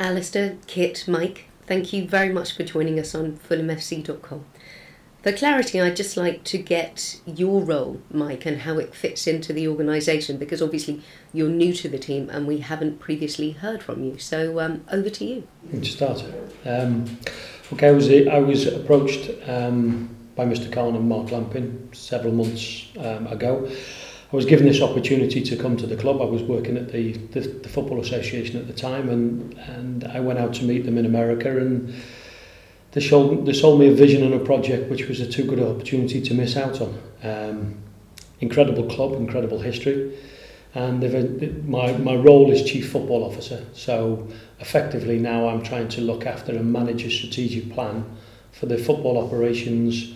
Alistair, Kit, Mike, thank you very much for joining us on FulhamFC.com. For clarity, I'd just like to get your role, Mike, and how it fits into the organisation, because obviously you're new to the team and we haven't previously heard from you. So over to you. To start. Okay, I was approached by Mr. Khan and Mark Lampin several months ago. I was given this opportunity to come to the club. I was working at the Football Association at the time, and I went out to meet them in America, and they sold me a vision and a project which was a too good opportunity to miss out on. Incredible club, incredible history, and my role is Chief Football Officer. So effectively now I'm trying to look after and manage a strategic plan for the football operations,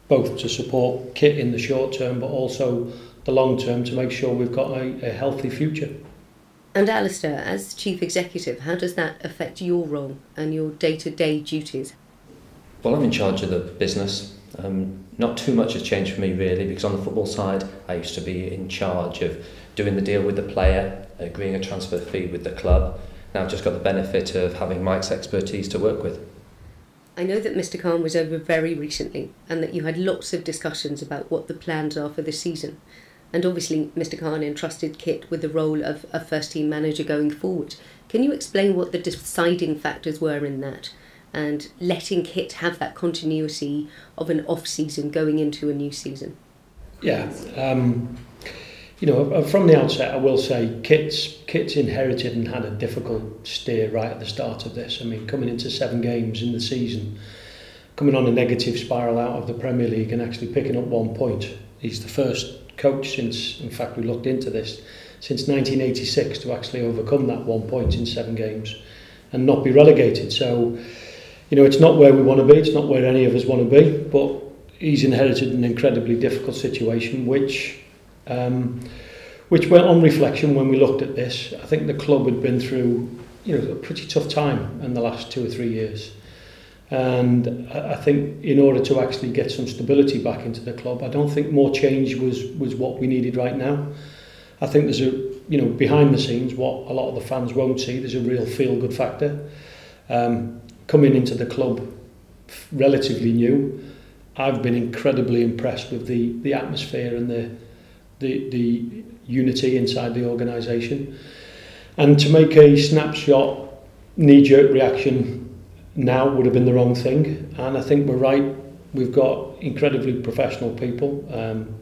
both to support Kit in the short term but also the long term, to make sure we've got a healthy future. And Alistair, as Chief Executive, how does that affect your role and your day-to-day duties? Well, I'm in charge of the business. Not too much has changed for me really, because on the football side I used to be in charge of doing the deal with the player, agreeing a transfer fee with the club. Now I've just got the benefit of having Mike's expertise to work with. I know that Mr. Khan was over very recently and that you had lots of discussions about what the plans are for the season. And obviously Mr. Khan entrusted Kit with the role of a first-team manager going forward. Can you explain what the deciding factors were in that, and letting Kit have that continuity of an off-season going into a new season? Yeah, from the outset I will say Kit's inherited and had a difficult steer right at the start of this. I mean, coming into 7 games in the season, coming on a negative spiral out of the Premier League and actually picking up 1 point. He's the first coach since, in fact we looked into this, since 1986 to actually overcome that 1 point in 7 games and not be relegated. So, it's not where we want to be, it's not where any of us want to be, but he's inherited an incredibly difficult situation, which went on reflection when we looked at this. I think the club had been through, a pretty tough time in the last 2 or 3 years. And I think in order to actually get some stability back into the club, I don't think more change was what we needed right now. I think there's behind the scenes, what a lot of the fans won't see, there's a real feel-good factor. Coming into the club relatively new, I've been incredibly impressed with the atmosphere and the unity inside the organisation. And to make a snapshot, knee-jerk reaction now would have been the wrong thing, and I think we're right. We've got incredibly professional people,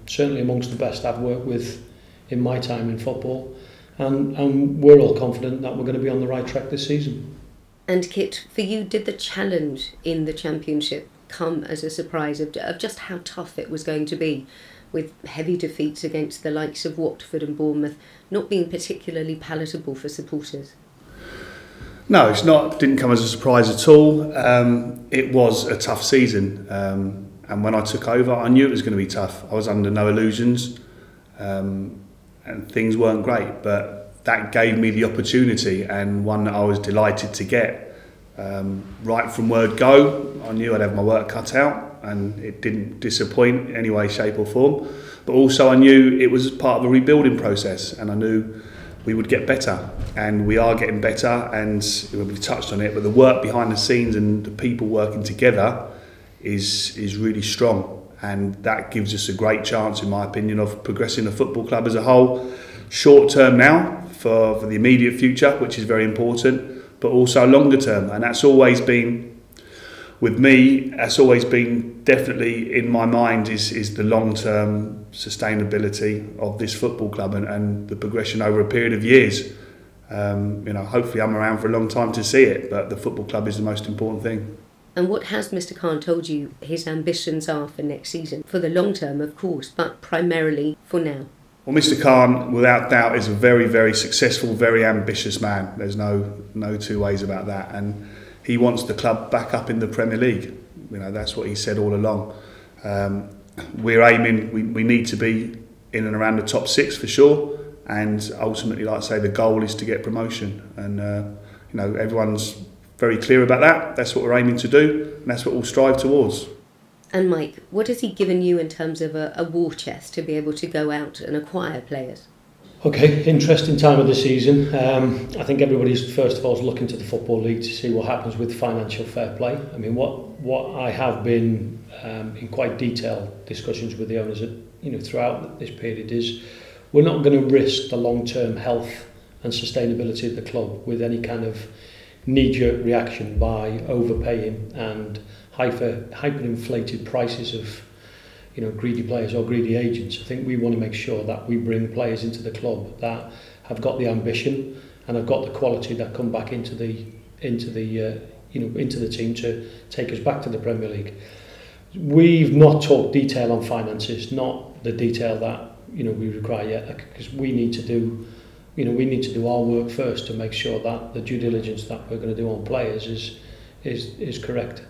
certainly amongst the best I've worked with in my time in football, and we're all confident that we're going to be on the right track this season. And Kit, for you, did the challenge in the Championship come as a surprise of just how tough it was going to be, with heavy defeats against the likes of Watford and Bournemouth not being particularly palatable for supporters? No, it's not. Didn't come as a surprise at all. It was a tough season, and when I took over, I knew it was going to be tough. I was under no illusions, and things weren't great. But that gave me the opportunity, and one that I was delighted to get. Right from word go, I knew I'd have my work cut out, and it didn't disappoint in any way, shape, or form. But also, I knew it was part of a rebuilding process, and I knew we would get better, and we are getting better, and we've touched on it, but the work behind the scenes and the people working together is really strong, and that gives us a great chance, in my opinion, of progressing the football club as a whole, short term now for the immediate future, which is very important, but also longer term. And that's always been, with me, that's always been definitely in my mind is the long-term sustainability of this football club and the progression over a period of years. Hopefully I'm around for a long time to see it, but the football club is the most important thing. And what has Mr. Khan told you his ambitions are for next season? For the long term, of course, but primarily for now. Well, Mr. Khan, without doubt, is a very, very successful, very ambitious man. There's no two ways about that. And he wants the club back up in the Premier League. That's what he said all along. We're aiming, we need to be in and around the top 6 for sure. And ultimately, like I say, the goal is to get promotion. And, everyone's very clear about that. That's what we're aiming to do. And that's what we'll strive towards. And Mike, what has he given you in terms of a war chest to be able to go out and acquire players? Okay, interesting time of the season. I think everybody's first of all is looking to the Football League to see what happens with financial fair play. I mean, what I have been in quite detailed discussions with the owners, throughout this period is we're not going to risk the long-term health and sustainability of the club with any kind of knee-jerk reaction by overpaying and hyperinflated prices of greedy players or greedy agents. I think we want to make sure that we bring players into the club that have got the ambition and have got the quality that come back into the team to take us back to the Premier League. We've not talked detail on finances, not the detail that we require yet, because we need to do our work first to make sure that the due diligence that we're going to do on players is correct.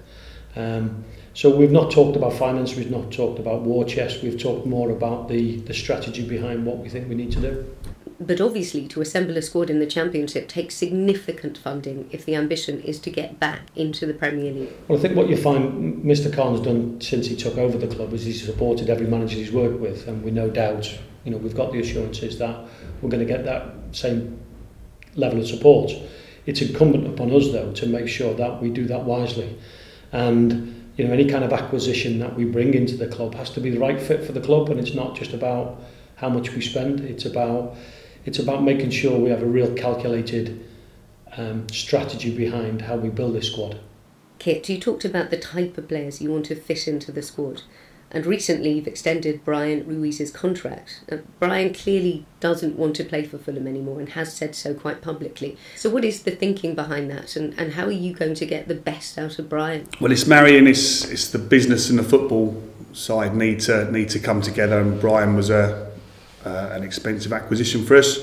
So we've not talked about finance, we've not talked about war chest, we've talked more about the strategy behind what we think we need to do. But obviously to assemble a squad in the Championship takes significant funding if the ambition is to get back into the Premier League. Well, I think what you find Mr. Khan's done since he took over the club is he's supported every manager he's worked with, and we no doubt, we've got the assurances that we're going to get that same level of support. It's incumbent upon us though to make sure that we do that wisely, and any kind of acquisition that we bring into the club has to be the right fit for the club, and it's not just about how much we spend. It's about making sure we have a real calculated strategy behind how we build this squad. Kit, you talked about the type of players you want to fit into the squad, and recently you've extended Brian Ruiz's contract. Brian clearly doesn't want to play for Fulham anymore and has said so quite publicly. So what is the thinking behind that, and how are you going to get the best out of Brian? Well, it's marrying, it's the business and the football side need to come together, and Brian was an expensive acquisition for us,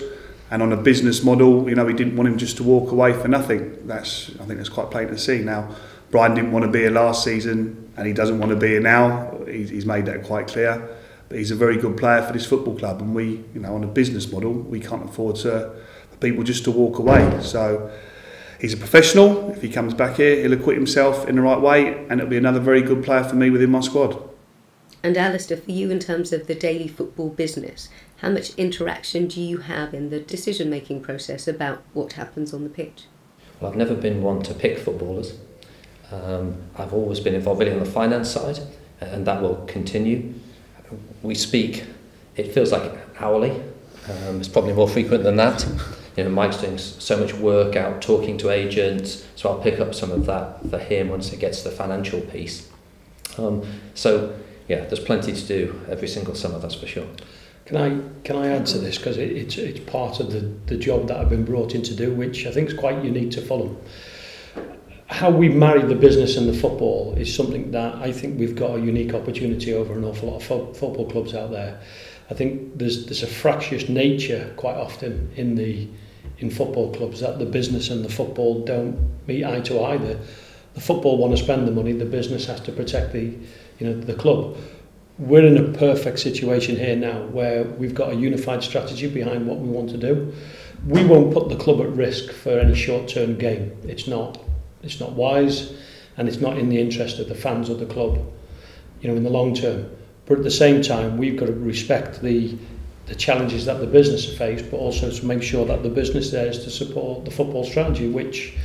and on a business model, we didn't want him just to walk away for nothing. I think that's quite plain to see. Now, Brian didn't want to be here last season, and he doesn't want to be here now. He's made that quite clear. But he's a very good player for this football club, and we, on a business model, we can't afford for people just to walk away. So he's a professional. If he comes back here, he'll acquit himself in the right way, and it'll be another very good player for me within my squad. And Alistair, for you in terms of the daily football business, how much interaction do you have in the decision-making process about what happens on the pitch? Well, I've never been one to pick footballers. I've always been involved really on the finance side, and that will continue. We speak, it feels like hourly. It's probably more frequent than that. Mike's doing so much work out talking to agents, so I'll pick up some of that for him once it gets to the financial piece. Yeah, there's plenty to do every single summer, that's for sure. Can I add to this, because it's part of the job that I've been brought in to do, which I think is quite unique to Fulham. How we marry the business and the football is something that I think we've got a unique opportunity over an awful lot of football clubs out there. I think there's a fractious nature quite often in football clubs that the business and the football don't meet eye to eye. The football want to spend the money, the business has to protect the club. We're in a perfect situation here now where we've got a unified strategy behind what we want to do. We won't put the club at risk for any short-term gain. It's not wise, and it's not in the interest of the fans of the club, in the long term. But at the same time, we've got to respect the challenges that the business have faced, but also to make sure that the business there is to support the football strategy, which,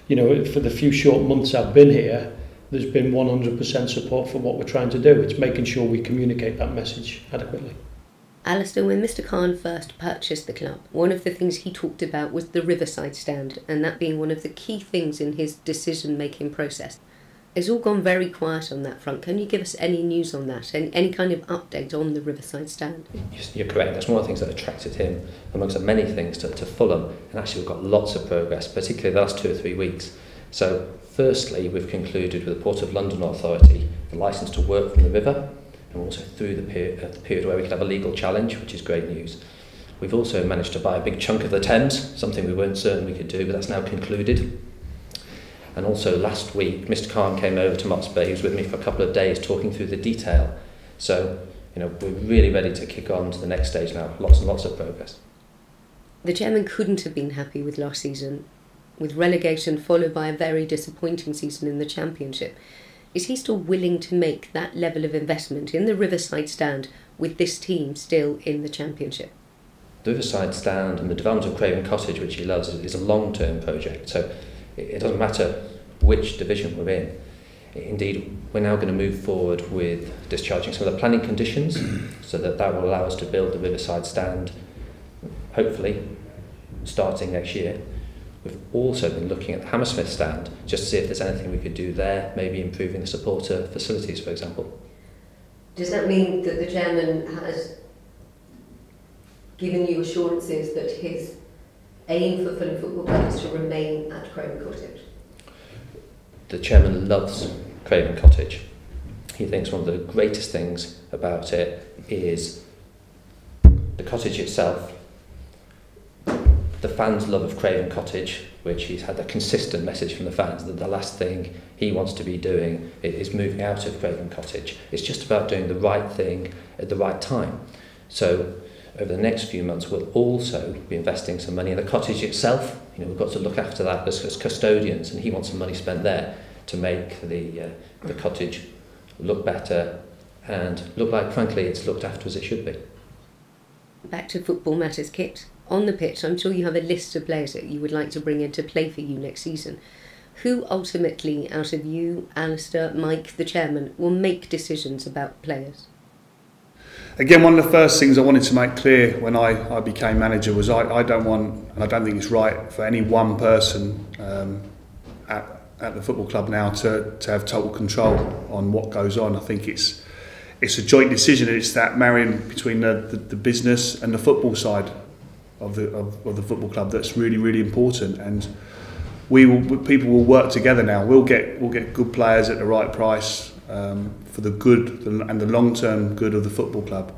for the few short months I've been here, there's been 100% support for what we're trying to do. It's making sure we communicate that message adequately. Alistair, when Mr. Khan first purchased the club, one of the things he talked about was the Riverside stand, and that being one of the key things in his decision-making process. It's all gone very quiet on that front. Can you give us any news on that, any kind of update on the Riverside stand? You're correct. That's one of the things that attracted him, amongst many things, to Fulham. And actually we've got lots of progress, particularly the last 2 or 3 weeks. So firstly, we've concluded with the Port of London Authority the licence to work from the river, and also through the period where we could have a legal challenge, which is great news. We've also managed to buy a big chunk of the Thames, something we weren't certain we could do, but that's now concluded. And also last week, Mr. Khan came over to Mott's Bay. He was with me for a couple of days talking through the detail. So, we're really ready to kick on to the next stage now. Lots and lots of progress. The chairman couldn't have been happy with last season, with relegation followed by a very disappointing season in the Championship. Is he still willing to make that level of investment in the Riverside stand with this team still in the Championship? The Riverside Stand and the development of Craven Cottage, which he loves, is a long-term project. So it doesn't matter which division we're in. Indeed, we're now going to move forward with discharging some of the planning conditions so that will allow us to build the Riverside Stand, hopefully, starting next year. We've also been looking at the Hammersmith Stand, just to see if there's anything we could do there, maybe improving the supporter facilities, for example. Does that mean that the chairman has given you assurances that his aim for Fulham Football Club is to remain at Craven Cottage? The chairman loves Craven Cottage. He thinks one of the greatest things about it is the cottage itself, the fans' love of Craven Cottage, which he's had a consistent message from the fans that the last thing he wants to be doing is moving out of Craven Cottage. It's just about doing the right thing at the right time. So over the next few months, we'll also be investing some money in the cottage itself. You know, we've got to look after that as custodians, and he wants some money spent there to make the cottage look better and look like, frankly, it's looked after as it should be. Back to football matters, Kit. On the pitch, I'm sure you have a list of players that you would like to bring in to play for you next season. Who ultimately, out of you, Alistair, Mike, the chairman, will make decisions about players? Again, one of the first things I wanted to make clear when I became manager was I don't want, and I don't think it's right for any one person at the football club now to have total control on what goes on. I think it's a joint decision. It's that marrying between the business and the football side of the football club that's really, really important. And people will work together now. We'll get good players at the right price for the good and the long-term good of the football club.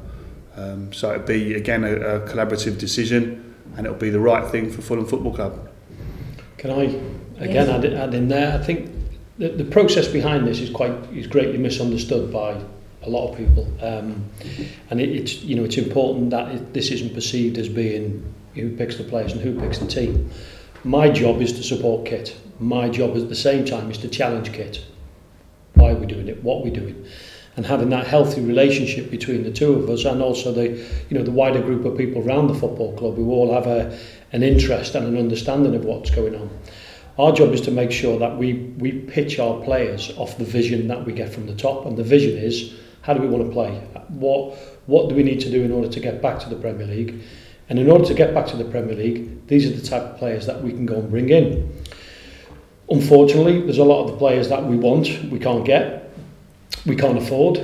So it'll be, again, a collaborative decision, and it'll be the right thing for Fulham Football Club. Can I again add in there? I think the process behind this is greatly misunderstood by a lot of people, and it's important that this isn't perceived as being who picks the players and who picks the team. My job is to support Kit. My job at the same time is to challenge Kit. Why are we doing it? What are we doing? And having that healthy relationship between the two of us, and also the wider group of people around the football club who all have an interest and an understanding of what's going on. Our job is to make sure that we pitch our players off the vision that we get from the top, and the vision is, how do we want to play? What do we need to do in order to get back to the Premier League? And in order to get back to the Premier League, these are the type of players that we can go and bring in. Unfortunately, there's a lot of the players that we want, we can't get, we can't afford,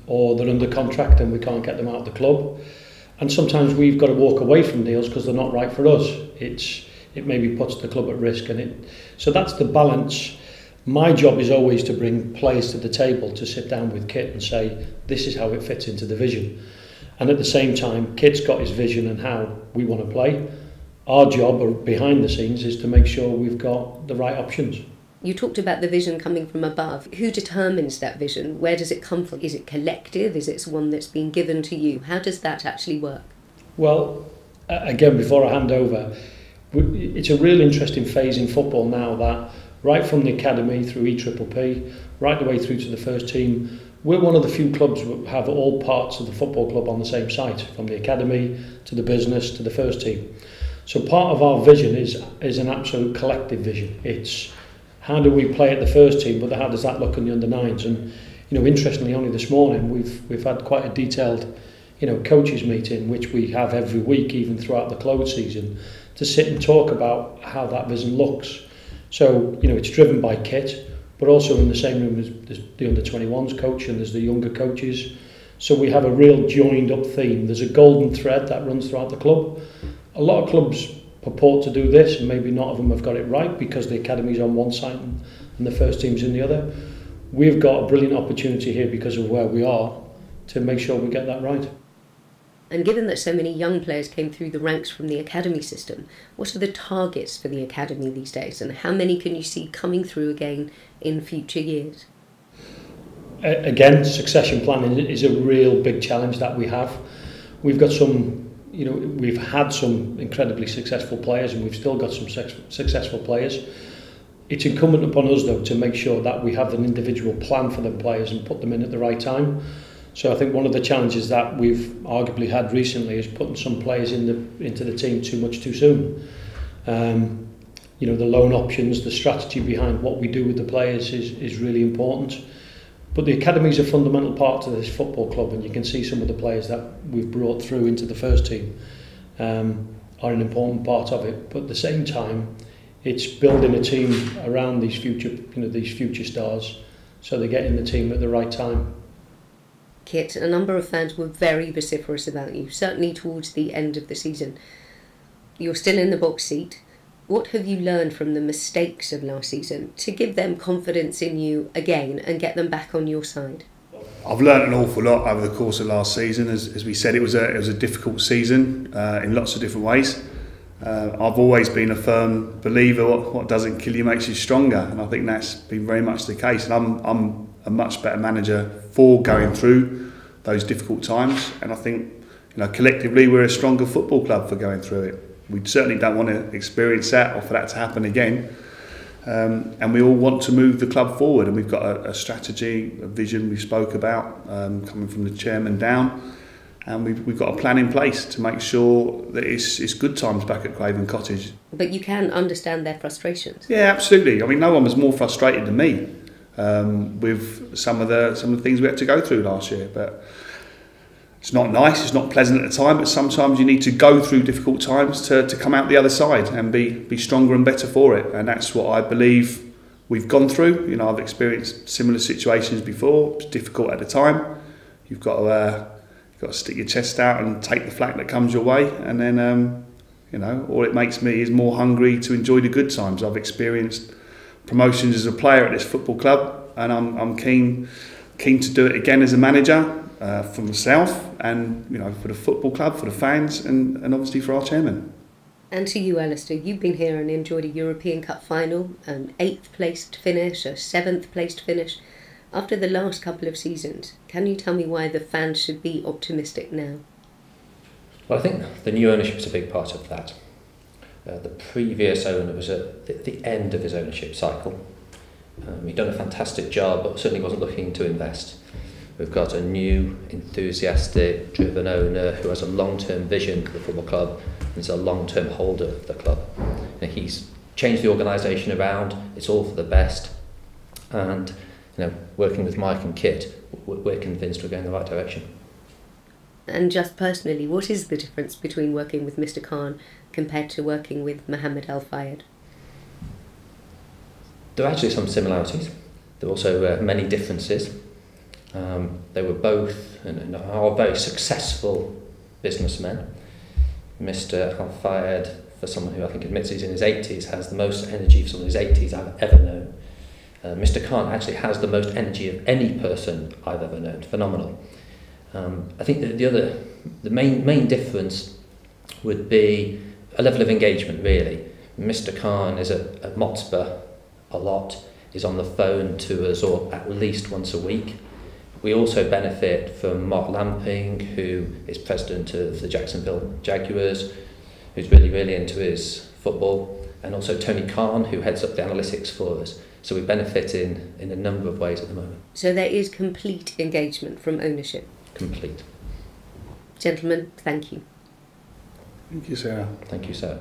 or they're under contract and we can't get them out of the club. And sometimes we've got to walk away from deals because they're not right for us. It maybe puts the club at risk, so that's the balance. My job is always to bring players to the table, to sit down with Kit and say, this is how it fits into the vision. And at the same time, Kit's got his vision and how we want to play. Our job behind the scenes is to make sure we've got the right options. You talked about the vision coming from above. Who determines that vision? Where does it come from? Is it collective? Is it one that's been given to you? How does that actually work? Well, again, before I hand over, it's a real interesting phase in football now that right from the academy through EPPP, right the way through to the first team, we're one of the few clubs that have all parts of the football club on the same site, from the academy to the business to the first team. So part of our vision is an absolute collective vision. It's how do we play at the first team, but how does that look in the under-9s? And interestingly, only this morning we've had quite a detailed coaches meeting, which we have every week, even throughout the close season, to sit and talk about how that vision looks. So it's driven by Kit, but also in the same room as the under-21s coach and there's the younger coaches. So we have a real joined up theme. There's a golden thread that runs throughout the club. A lot of clubs purport to do this, and maybe not of them have got it right because the academy's on one side and the first team's in the other. We've got a brilliant opportunity here because of where we are to make sure we get that right. And given that so many young players came through the ranks from the academy system, what are the targets for the academy these days, and how many can you see coming through again in future years? Again, succession planning is a real big challenge that we have. We've got some, we've had some incredibly successful players, and we've still got some successful players. It's incumbent upon us, though, to make sure that we have an individual plan for them players and put them in at the right time. So I think one of the challenges that we've arguably had recently is putting some players into the team too much too soon. You know, the loan options, the strategy behind what we do with the players is really important. But the academy is a fundamental part of this football club, and you can see some of the players that we've brought through into the first team are an important part of it. But at the same time, it's building a team around these future stars, so they get in the team at the right time. Kit, a number of fans were very vociferous about you, certainly towards the end of the season. You're still in the box seat. What have you learned from the mistakes of last season to give them confidence in you again and get them back on your side? I've learned an awful lot over the course of last season. As we said, it was a difficult season in lots of different ways. I've always been a firm believer what doesn't kill you makes you stronger, and I think that's been very much the case. And I'm a much better manager for going through those difficult times, and I think, you know, collectively we're a stronger football club for going through it. We certainly don't want to experience that or for that to happen again. And we all want to move the club forward, and we've got a strategy, a vision we spoke about coming from the chairman down, and we've got a plan in place to make sure that it's good times back at Craven Cottage. But you can understand their frustrations. Yeah, absolutely. I mean, no one was more frustrated than me with some of the things we had to go through last year. But it's not nice, it's not pleasant at the time, but sometimes you need to go through difficult times to come out the other side and be stronger and better for it. And that's what I believe we've gone through. You know, I've experienced similar situations before. It's difficult at the time. You've got to stick your chest out and take the flak that comes your way. And then, you know, all it makes me is more hungry to enjoy the good times. I've experienced promotions as a player at this football club, and I'm keen to do it again as a manager. For myself and, you know, for the football club, for the fans, and obviously for our chairman. And to you, Alistair, you've been here and enjoyed a European Cup final, an 8th placed finish, a 7th placed finish. After the last couple of seasons, can you tell me why the fans should be optimistic now? Well, I think the new ownership is a big part of that. The previous owner was at the end of his ownership cycle. He'd done a fantastic job, but certainly wasn't looking to invest. We've got a new, enthusiastic, driven owner who has a long-term vision for the football club and is a long-term holder of the club. And he's changed the organisation around. It's all for the best. And, you know, working with Mike and Kit, we're convinced we're going in the right direction. And just personally, what is the difference between working with Mr. Khan compared to working with Mohammed Al Fayed? There are actually some similarities. There are also many differences. They were both and are very successful businessmen. Mr. Al Fayed, for someone who I think admits he's in his 80s, has the most energy for someone in his 80s I've ever known. Mr. Khan actually has the most energy of any person I've ever known. Phenomenal. I think that the main difference would be a level of engagement, really. Mr. Khan is at Motspur a lot, is on the phone to us or at least once a week. We also benefit from Mark Lamping, who is president of the Jacksonville Jaguars, who's really into his football, and also Tony Khan, who heads up the analytics for us. So we benefit in a number of ways at the moment. So there is complete engagement from ownership? Complete. Gentlemen, thank you. Thank you, Sarah. Thank you, Sarah.